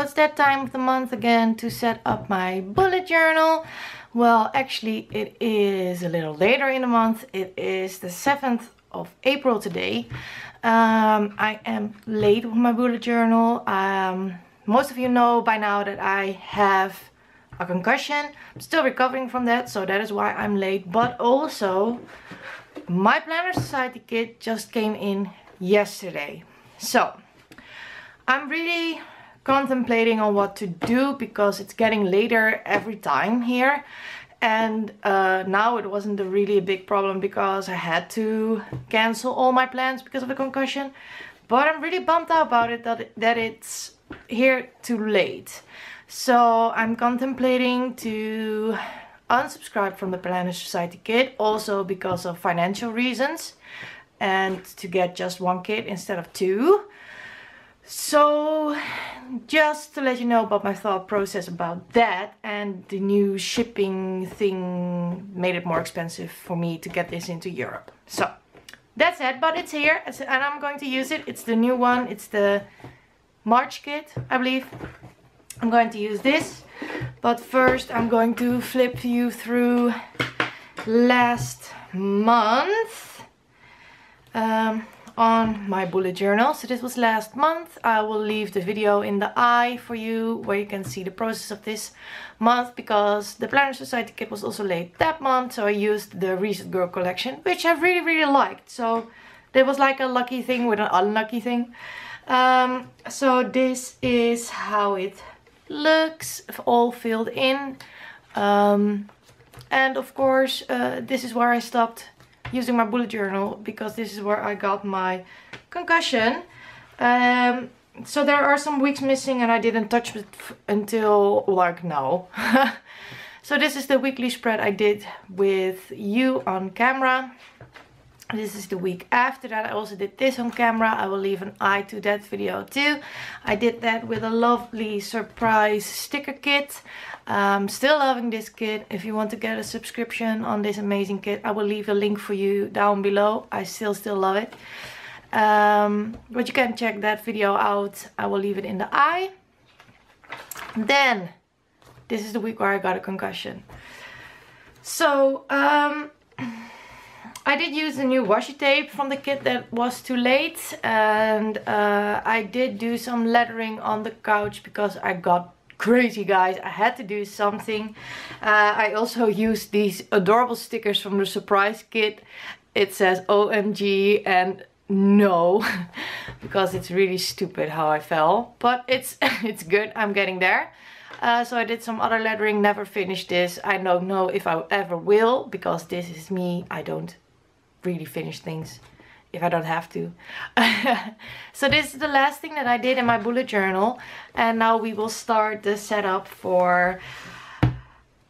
it's that time of the month again to set up my bullet journal. Well, actually it is a little later in the month. It is the 7th of April today. I am late with my bullet journal. Most of you know by now that I have a concussion. I'm still recovering from that, so that is why I'm late. But also, my Planner Society kit just came in yesterday. So, I'm really contemplating on what to do because it's getting later every time here. And now it wasn't really a big problem because I had to cancel all my plans because of the concussion. But I'm really bummed out about it that it's here too late. So I'm contemplating to unsubscribe from the Planner Society kit, also because of financial reasons, and to get just one kit instead of two. So just to let you know about my thought process about that, and the new shipping thing made it more expensive for me to get this into Europe. So that's it, but it's here and I'm going to use it. It's the new one, it's the March kit, I believe. I'm going to use this, but first I'm going to flip you through last month on my bullet journal. So this was last month. I will leave the video in the eye for you where you can see the process of this month, because the Planner Society kit was also late that month, so I used the Reset Girl collection, which I really liked. So there was like a lucky thing with an unlucky thing. So this is how it looks, all filled in. And of course this is where I stopped using my bullet journal, because this is where I got my concussion. So there are some weeks missing and I didn't touch it until like now. So this is the weekly spread I did with you on camera. This is the week after that. I also did this on camera. I will leave an eye to that video too. I did that with a lovely surprise sticker kit. Still loving this kit. If you want to get a subscription on this amazing kit, I will leave a link for you down below. I still love it. But you can check that video out. I will leave it in the eye. Then, this is the week where I got a concussion. So, I did use the new washi tape from the kit that was too late, and I did do some lettering on the couch because I got crazy, guys. I had to do something. I also used these adorable stickers from the surprise kit. It says OMG and no, because it's really stupid how I fell, but it's good. I'm getting there. So I did some other lettering, never finished this. I don't know if I ever will, because this is me. I don't really finish things if I don't have to. So this is the last thing that I did in my bullet journal, and now we will start the setup for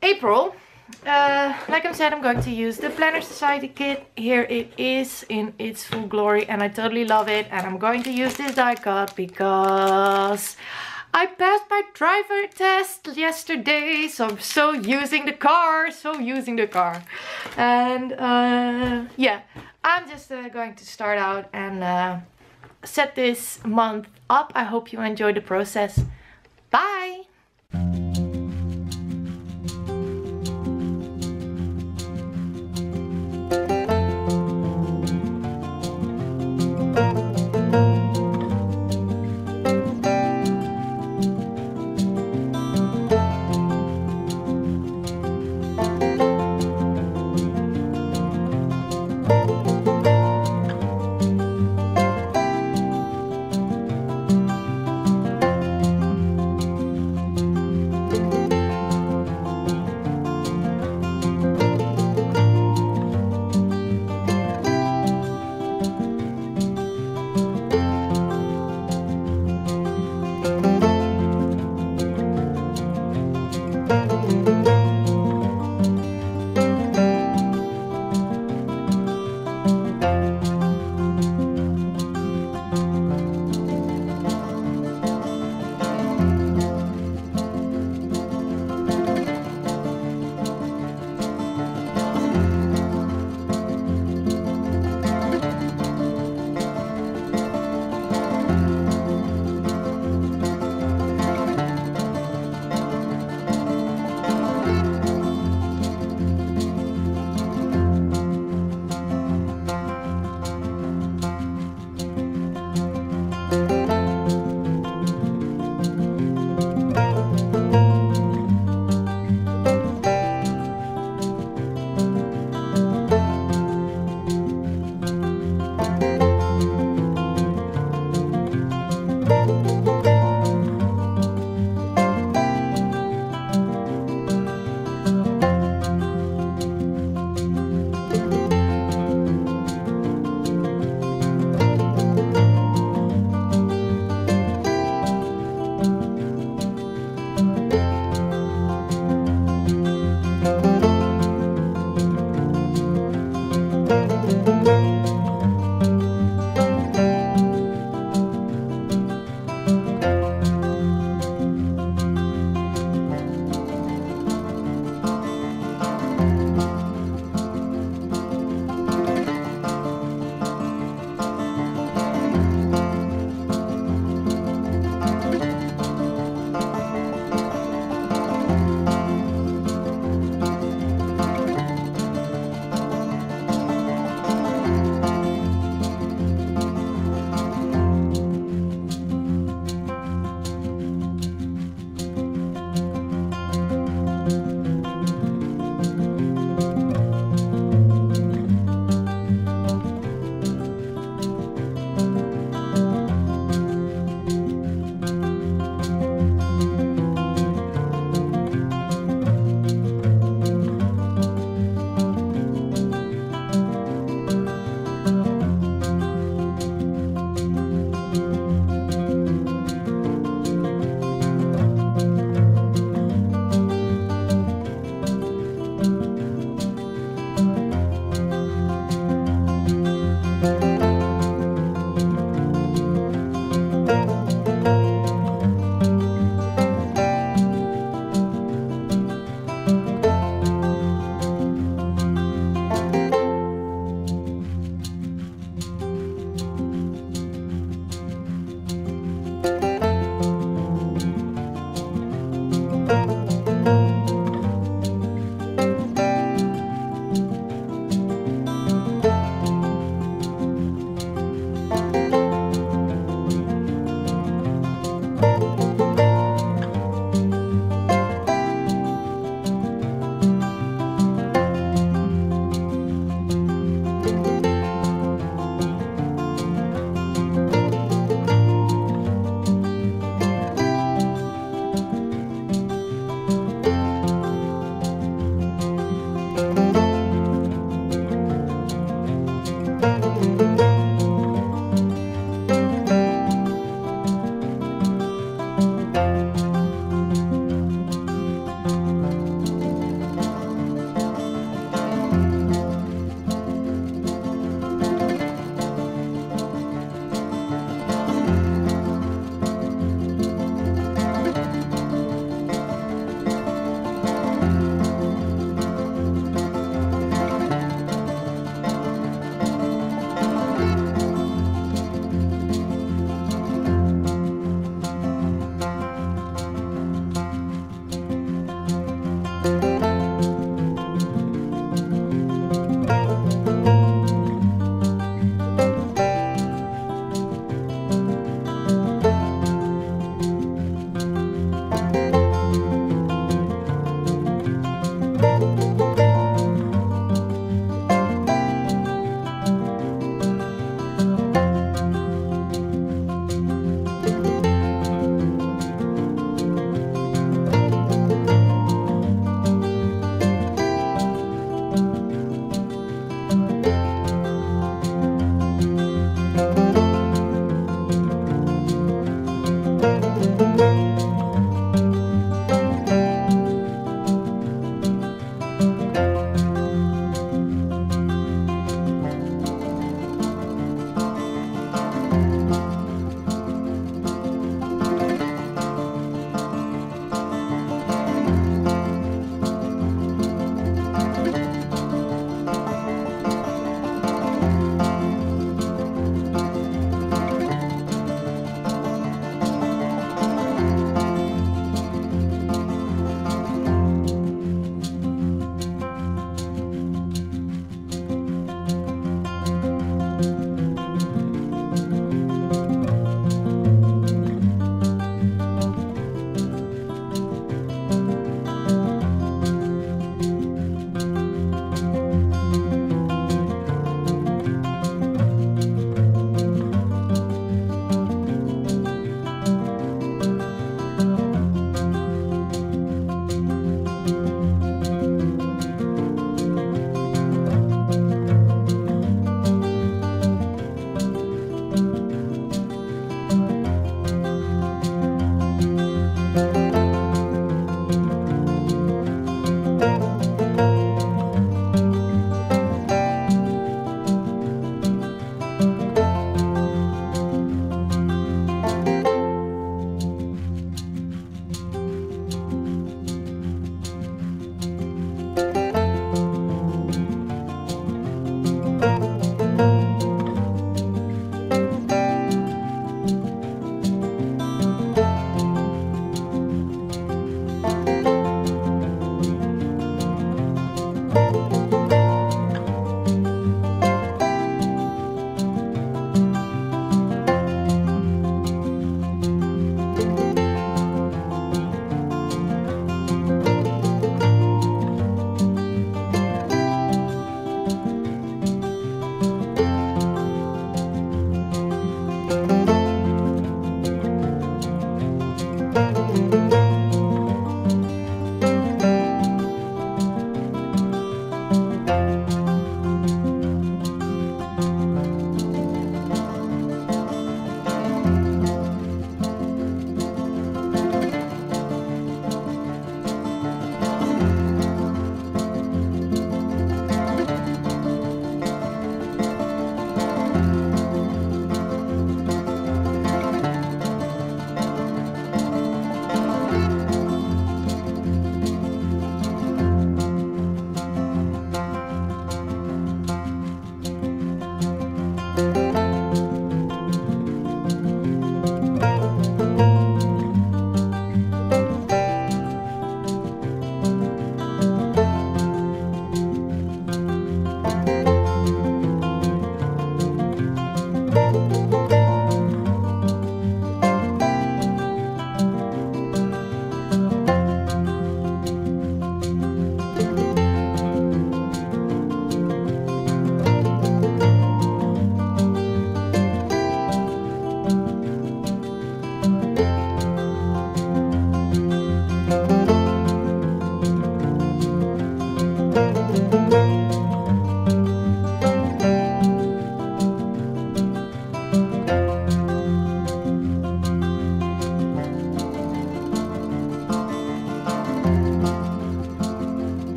April. Like I said, I'm going to use the Planner Society kit. Here it is in its full glory, and I totally love it. And I'm going to use this die cut because I passed my driver test yesterday, so I'm so using the car, And yeah, I'm just going to start out and set this month up. I hope you enjoy the process. Bye!